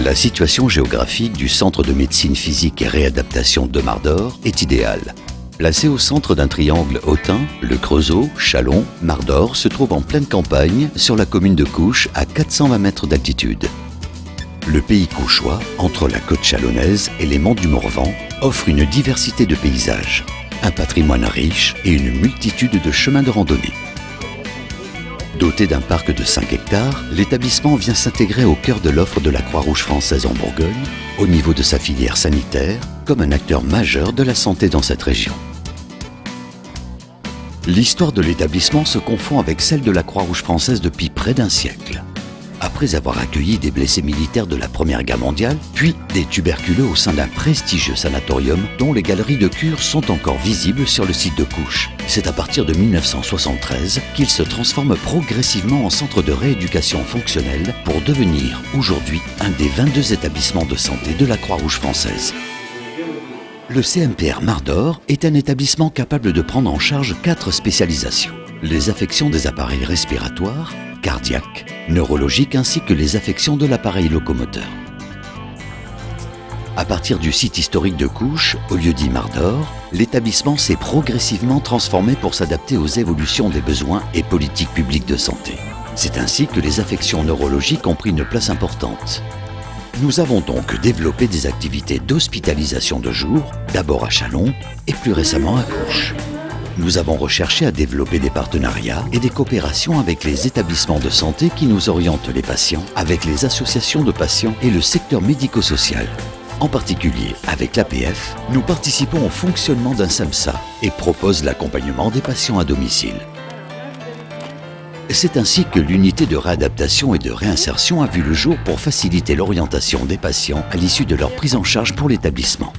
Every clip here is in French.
La situation géographique du Centre de médecine physique et réadaptation de Mardor est idéale. Placé au centre d'un triangle hautain, le Creusot, Châlons, Mardor se trouve en pleine campagne sur la commune de Couches à 420 mètres d'altitude. Le pays couchois, entre la côte chalonnaise et les monts du Morvan, offre une diversité de paysages, un patrimoine riche et une multitude de chemins de randonnée. Doté d'un parc de 5 hectares, l'établissement vient s'intégrer au cœur de l'offre de la Croix-Rouge française en Bourgogne, au niveau de sa filière sanitaire, comme un acteur majeur de la santé dans cette région. L'histoire de l'établissement se confond avec celle de la Croix-Rouge française depuis près d'un siècle. Après avoir accueilli des blessés militaires de la Première Guerre mondiale, puis des tuberculeux au sein d'un prestigieux sanatorium dont les galeries de cure sont encore visibles sur le site de Couches. C'est à partir de 1973 qu'il se transforme progressivement en centre de rééducation fonctionnelle pour devenir aujourd'hui un des 22 établissements de santé de la Croix-Rouge française. Le CMPR Mardor est un établissement capable de prendre en charge 4 spécialisations. Les affections des appareils respiratoires, cardiaques, neurologiques ainsi que les affections de l'appareil locomoteur. À partir du site historique de Couches, au lieu-dit Mardor, l'établissement s'est progressivement transformé pour s'adapter aux évolutions des besoins et politiques publiques de santé. C'est ainsi que les affections neurologiques ont pris une place importante. Nous avons donc développé des activités d'hospitalisation de jour, d'abord à Châlons et plus récemment à Couches. Nous avons recherché à développer des partenariats et des coopérations avec les établissements de santé qui nous orientent les patients, avec les associations de patients et le secteur médico-social. En particulier, avec l'APF, nous participons au fonctionnement d'un SAMSA et proposons l'accompagnement des patients à domicile. C'est ainsi que l'unité de réadaptation et de réinsertion a vu le jour pour faciliter l'orientation des patients à l'issue de leur prise en charge pour l'établissement.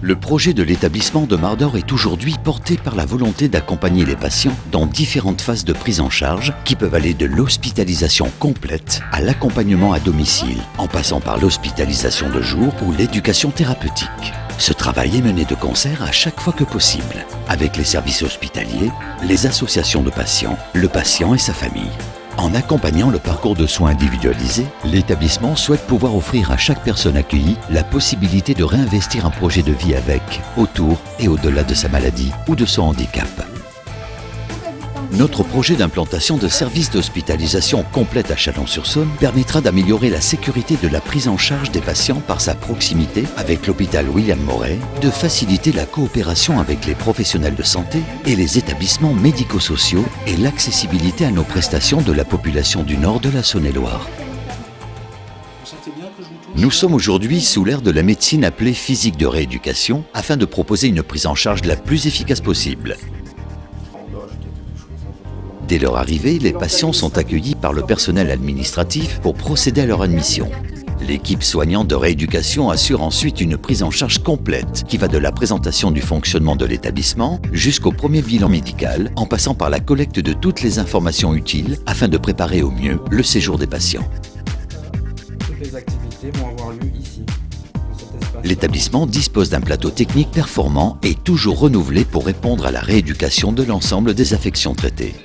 Le projet de l'établissement de Mardor est aujourd'hui porté par la volonté d'accompagner les patients dans différentes phases de prise en charge qui peuvent aller de l'hospitalisation complète à l'accompagnement à domicile, en passant par l'hospitalisation de jour ou l'éducation thérapeutique. Ce travail est mené de concert à chaque fois que possible, avec les services hospitaliers, les associations de patients, le patient et sa famille. En accompagnant le parcours de soins individualisé, l'établissement souhaite pouvoir offrir à chaque personne accueillie la possibilité de réinvestir un projet de vie avec, autour et au-delà de sa maladie ou de son handicap. Notre projet d'implantation de services d'hospitalisation complète à Chalon-sur-Saône permettra d'améliorer la sécurité de la prise en charge des patients par sa proximité avec l'hôpital William Moret, de faciliter la coopération avec les professionnels de santé et les établissements médico-sociaux et l'accessibilité à nos prestations de la population du nord de la Saône-et-Loire. Nous sommes aujourd'hui sous l'ère de la médecine appelée physique de rééducation afin de proposer une prise en charge la plus efficace possible. Dès leur arrivée, les patients sont accueillis par le personnel administratif pour procéder à leur admission. L'équipe soignante de rééducation assure ensuite une prise en charge complète qui va de la présentation du fonctionnement de l'établissement jusqu'au premier bilan médical, en passant par la collecte de toutes les informations utiles afin de préparer au mieux le séjour des patients. Toutes les activités vont avoir lieu ici. L'établissement dispose d'un plateau technique performant et toujours renouvelé pour répondre à la rééducation de l'ensemble des affections traitées.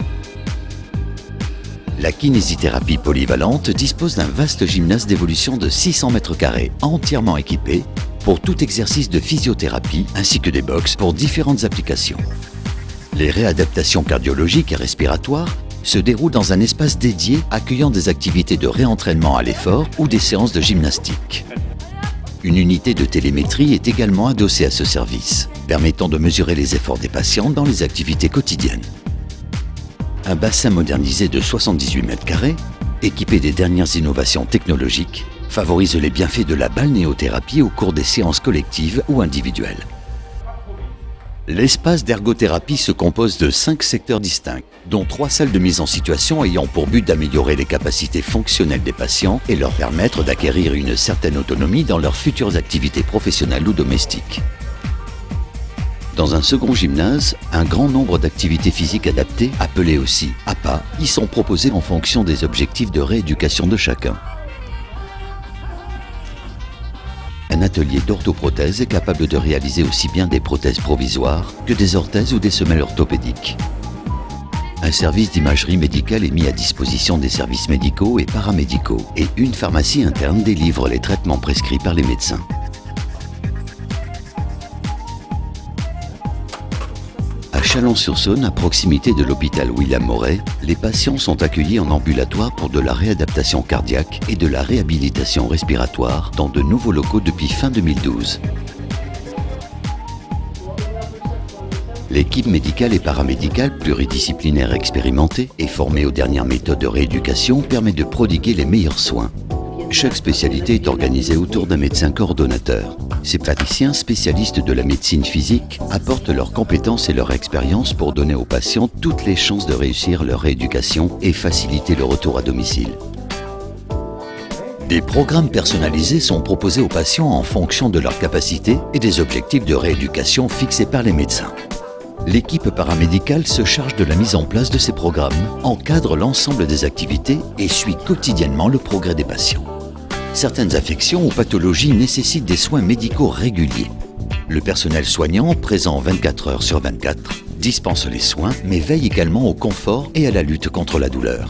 La kinésithérapie polyvalente dispose d'un vaste gymnase d'évolution de 600 m², entièrement équipé pour tout exercice de physiothérapie ainsi que des box pour différentes applications. Les réadaptations cardiologiques et respiratoires se déroulent dans un espace dédié accueillant des activités de réentraînement à l'effort ou des séances de gymnastique. Une unité de télémétrie est également adossée à ce service, permettant de mesurer les efforts des patients dans les activités quotidiennes. Un bassin modernisé de 78 m², équipé des dernières innovations technologiques, favorise les bienfaits de la balnéothérapie au cours des séances collectives ou individuelles. L'espace d'ergothérapie se compose de 5 secteurs distincts, dont 3 salles de mise en situation ayant pour but d'améliorer les capacités fonctionnelles des patients et leur permettre d'acquérir une certaine autonomie dans leurs futures activités professionnelles ou domestiques. Dans un second gymnase, un grand nombre d'activités physiques adaptées, appelées aussi APA, y sont proposées en fonction des objectifs de rééducation de chacun. Un atelier d'orthoprothèse est capable de réaliser aussi bien des prothèses provisoires que des orthèses ou des semelles orthopédiques. Un service d'imagerie médicale est mis à disposition des services médicaux et paramédicaux et une pharmacie interne délivre les traitements prescrits par les médecins. À Chalon-sur-Saône, à proximité de l'hôpital William Moret, les patients sont accueillis en ambulatoire pour de la réadaptation cardiaque et de la réhabilitation respiratoire dans de nouveaux locaux depuis fin 2012. L'équipe médicale et paramédicale pluridisciplinaire expérimentée et formée aux dernières méthodes de rééducation permet de prodiguer les meilleurs soins. Chaque spécialité est organisée autour d'un médecin coordonnateur. Ces praticiens spécialistes de la médecine physique apportent leurs compétences et leur expérience pour donner aux patients toutes les chances de réussir leur rééducation et faciliter le retour à domicile. Des programmes personnalisés sont proposés aux patients en fonction de leurs capacités et des objectifs de rééducation fixés par les médecins. L'équipe paramédicale se charge de la mise en place de ces programmes, encadre l'ensemble des activités et suit quotidiennement le progrès des patients. Certaines affections ou pathologies nécessitent des soins médicaux réguliers. Le personnel soignant, présent 24 heures sur 24, dispense les soins mais veille également au confort et à la lutte contre la douleur.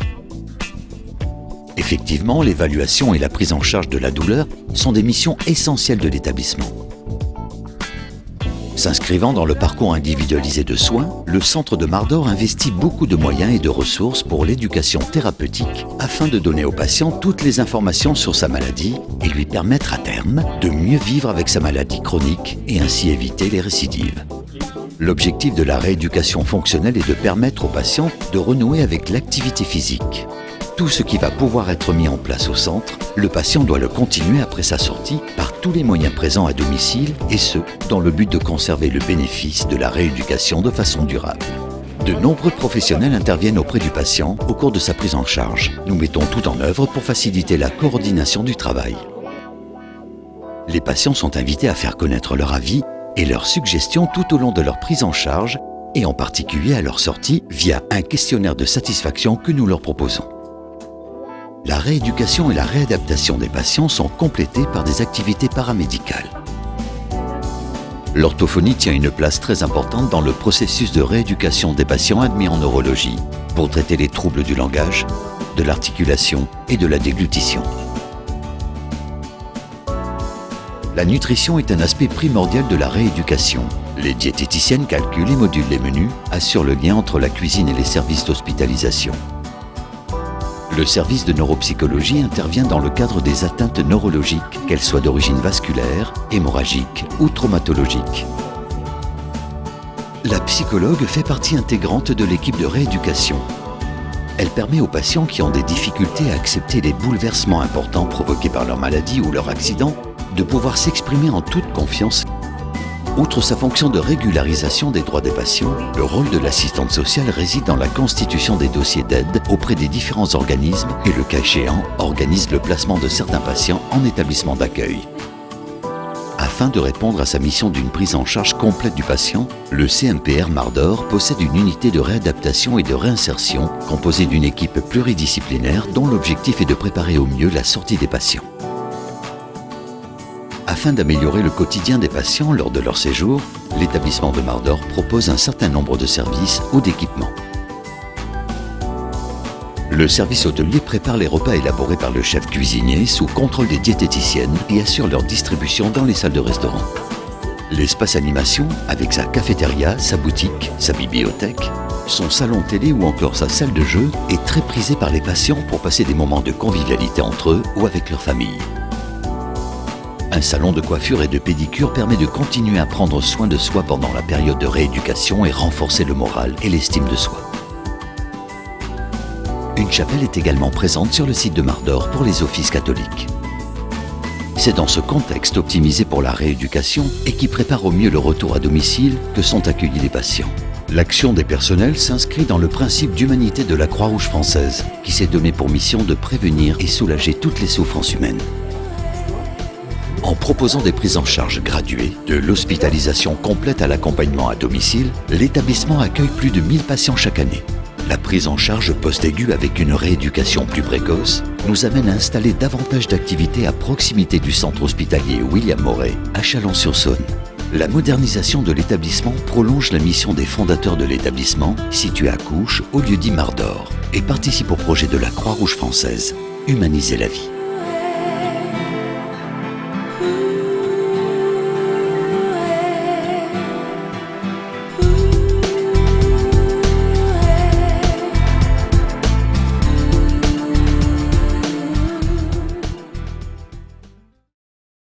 Effectivement, l'évaluation et la prise en charge de la douleur sont des missions essentielles de l'établissement. S'inscrivant dans le parcours individualisé de soins, le Centre de Mardor investit beaucoup de moyens et de ressources pour l'éducation thérapeutique afin de donner au patient toutes les informations sur sa maladie et lui permettre à terme de mieux vivre avec sa maladie chronique et ainsi éviter les récidives. L'objectif de la rééducation fonctionnelle est de permettre au patient de renouer avec l'activité physique. Tout ce qui va pouvoir être mis en place au centre, le patient doit le continuer après sa sortie par tous les moyens présents à domicile et ce, dans le but de conserver le bénéfice de la rééducation de façon durable. De nombreux professionnels interviennent auprès du patient au cours de sa prise en charge. Nous mettons tout en œuvre pour faciliter la coordination du travail. Les patients sont invités à faire connaître leur avis et leurs suggestions tout au long de leur prise en charge et en particulier à leur sortie via un questionnaire de satisfaction que nous leur proposons. La rééducation et la réadaptation des patients sont complétées par des activités paramédicales. L'orthophonie tient une place très importante dans le processus de rééducation des patients admis en neurologie pour traiter les troubles du langage, de l'articulation et de la déglutition. La nutrition est un aspect primordial de la rééducation. Les diététiciennes calculent et modulent les menus, assurent le lien entre la cuisine et les services d'hospitalisation. Le service de neuropsychologie intervient dans le cadre des atteintes neurologiques, qu'elles soient d'origine vasculaire, hémorragique ou traumatologique. La psychologue fait partie intégrante de l'équipe de rééducation. Elle permet aux patients qui ont des difficultés à accepter les bouleversements importants provoqués par leur maladie ou leur accident de pouvoir s'exprimer en toute confiance. Outre sa fonction de régularisation des droits des patients, le rôle de l'assistante sociale réside dans la constitution des dossiers d'aide auprès des différents organismes et, le cas échéant, organise le placement de certains patients en établissement d'accueil. Afin de répondre à sa mission d'une prise en charge complète du patient, le CMPR Mardor possède une unité de réadaptation et de réinsertion composée d'une équipe pluridisciplinaire dont l'objectif est de préparer au mieux la sortie des patients. Afin d'améliorer le quotidien des patients lors de leur séjour, l'établissement de Mardor propose un certain nombre de services ou d'équipements. Le service hôtelier prépare les repas élaborés par le chef cuisinier sous contrôle des diététiciennes et assure leur distribution dans les salles de restaurant. L'espace animation, avec sa cafétéria, sa boutique, sa bibliothèque, son salon télé ou encore sa salle de jeu, est très prisé par les patients pour passer des moments de convivialité entre eux ou avec leur famille. Un salon de coiffure et de pédicure permet de continuer à prendre soin de soi pendant la période de rééducation et renforcer le moral et l'estime de soi. Une chapelle est également présente sur le site de Mardor pour les offices catholiques. C'est dans ce contexte optimisé pour la rééducation et qui prépare au mieux le retour à domicile que sont accueillis les patients. L'action des personnels s'inscrit dans le principe d'humanité de la Croix-Rouge française, qui s'est donné pour mission de prévenir et soulager toutes les souffrances humaines. En proposant des prises en charge graduées, de l'hospitalisation complète à l'accompagnement à domicile, l'établissement accueille plus de 1000 patients chaque année. La prise en charge post-aiguë avec une rééducation plus précoce nous amène à installer davantage d'activités à proximité du centre hospitalier William Moret à Chalon-sur-Saône. La modernisation de l'établissement prolonge la mission des fondateurs de l'établissement, situé à Couches, au lieu-dit Mardor, et participe au projet de la Croix-Rouge française, humaniser la vie.